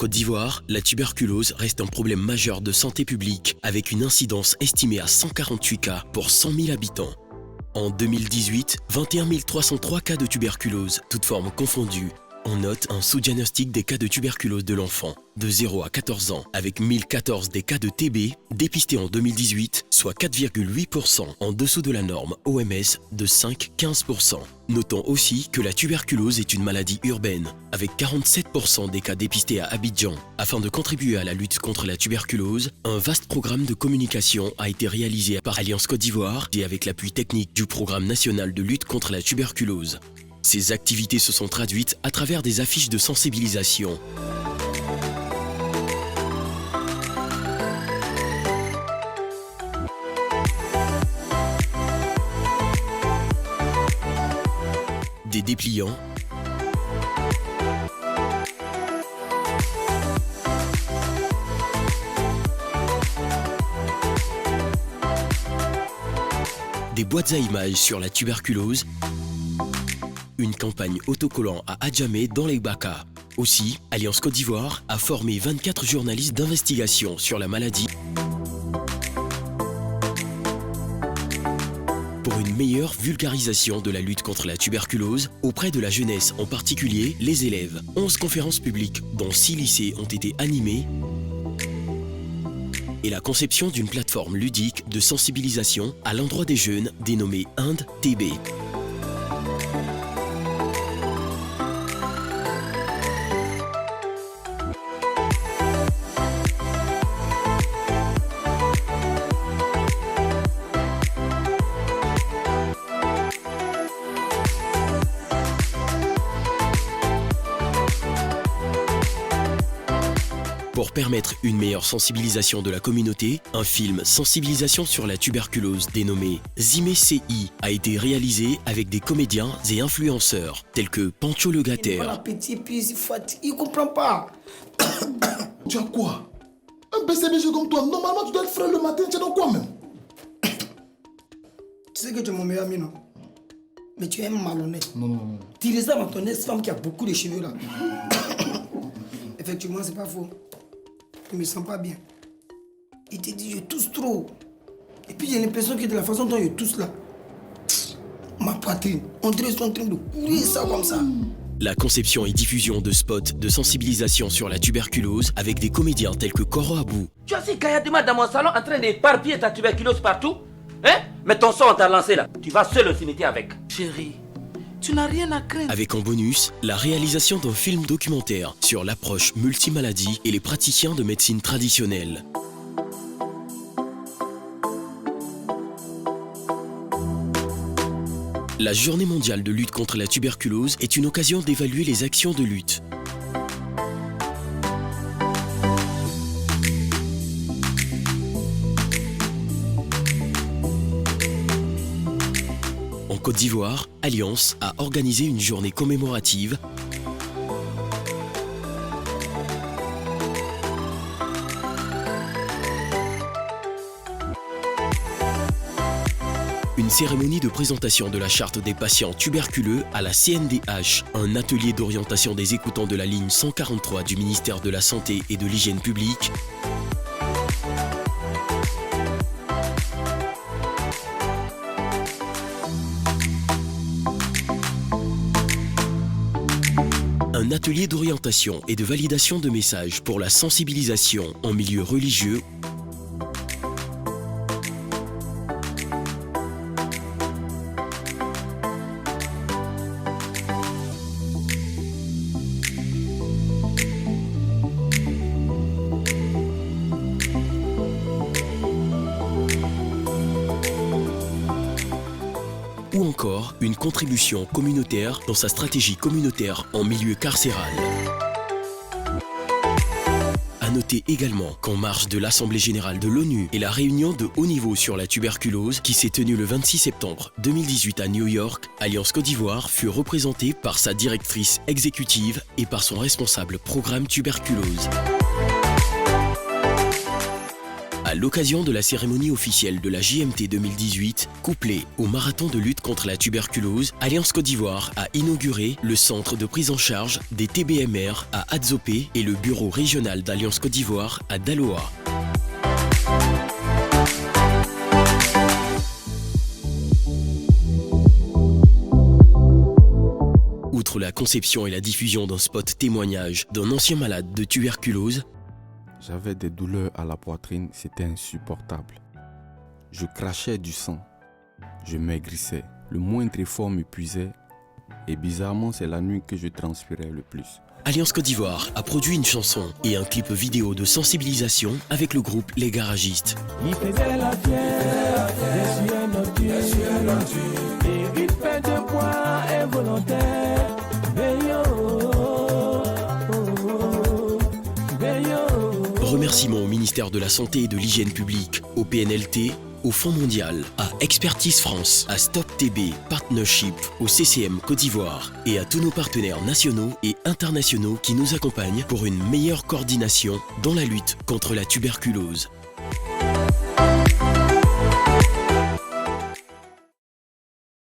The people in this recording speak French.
Côte d'Ivoire, la tuberculose reste un problème majeur de santé publique avec une incidence estimée à 148 cas pour 100 000 habitants. En 2018, 21 303 cas de tuberculose, toutes formes confondues. On note un sous-diagnostic des cas de tuberculose de l'enfant de 0 à 14 ans avec 1014 des cas de TB dépistés en 2018, soit 4,8% en dessous de la norme OMS de 5-15%. Notons aussi que la tuberculose est une maladie urbaine avec 47% des cas dépistés à Abidjan. Afin de contribuer à la lutte contre la tuberculose, un vaste programme de communication a été réalisé par Alliance Côte d'Ivoire et avec l'appui technique du Programme national de lutte contre la tuberculose. Ces activités se sont traduites à travers des affiches de sensibilisation. Des dépliants, des boîtes à images sur la tuberculose, une campagne autocollant à Adjamé dans les Baka. Aussi, Alliance Côte d'Ivoire a formé 24 journalistes d'investigation sur la maladie pour une meilleure vulgarisation de la lutte contre la tuberculose auprès de la jeunesse, en particulier les élèves. 11 conférences publiques, dont 6 lycées ont été animées, et la conception d'une plateforme ludique de sensibilisation à l'endroit des jeunes dénommée Inde TB. Pour permettre une meilleure sensibilisation de la communauté, un film sensibilisation sur la tuberculose dénommé Zimé CI a été réalisé avec des comédiens et influenceurs tels que Pancho le Gatter. Bon appétit, puis il comprend pas. Tu as quoi? Un BCBG comme toi, normalement tu dois être frais le matin, tu es dans quoi même? Tu sais que tu es mon meilleur ami, non? Mais tu es un malhonnête. Non. Tu ressembles à ton ex-femme qui a beaucoup de cheveux là. Effectivement, c'est pas faux. Je me sens pas bien. Il te dit, je tousse trop. Et puis j'ai l'impression que de la façon dont je tousse là, ma poitrine, on dirait qu'ils sont en train de courir ça comme ça. La conception et diffusion de spots de sensibilisation sur la tuberculose avec des comédiens tels que Koro Abou. Tu as assis Kayadima dans mon salon en train d'éparpiller ta tuberculose partout? Hein? Mais ton sang on t'a lancé là. Tu vas seul au cimetière avec. Chérie, tu n'as rien à craindre. Avec en bonus, la réalisation d'un film documentaire sur l'approche multimaladie et les praticiens de médecine traditionnelle. La Journée mondiale de lutte contre la tuberculose est une occasion d'évaluer les actions de lutte. En Côte d'Ivoire, Alliance a organisé une journée commémorative une cérémonie de présentation de la charte des patients tuberculeux à la CNDH, un atelier d'orientation des écoutants de la ligne 143 du ministère de la Santé et de l'Hygiène publique, un atelier d'orientation et de validation de messages pour la sensibilisation en milieu religieux, ou encore une contribution communautaire dans sa stratégie communautaire en milieu carcéral. À noter également qu'en marge de l'Assemblée générale de l'ONU et la réunion de haut niveau sur la tuberculose qui s'est tenue le 26 septembre 2018 à New York, Alliance Côte d'Ivoire fut représentée par sa directrice exécutive et par son responsable programme tuberculose. À l'occasion de la cérémonie officielle de la JMT 2018, couplée au marathon de lutte contre la tuberculose, Alliance Côte d'Ivoire a inauguré le centre de prise en charge des TBMR à Adzopé et le bureau régional d'Alliance Côte d'Ivoire à Daloa. Outre la conception et la diffusion d'un spot témoignage d'un ancien malade de tuberculose, j'avais des douleurs à la poitrine, c'était insupportable. Je crachais du sang, je maigrissais, le moindre effort m'épuisait et bizarrement c'est la nuit que je transpirais le plus. Alliance Côte d'Ivoire a produit une chanson et un clip vidéo de sensibilisation avec le groupe Les Garagistes. Il faisait la fière, je suis un homme et une paix de poids involontaire. Remerciements au ministère de la Santé et de l'Hygiène publique, au PNLT, au Fonds mondial, à Expertise France, à Stop TB, Partnership, au CCM Côte d'Ivoire et à tous nos partenaires nationaux et internationaux qui nous accompagnent pour une meilleure coordination dans la lutte contre la tuberculose.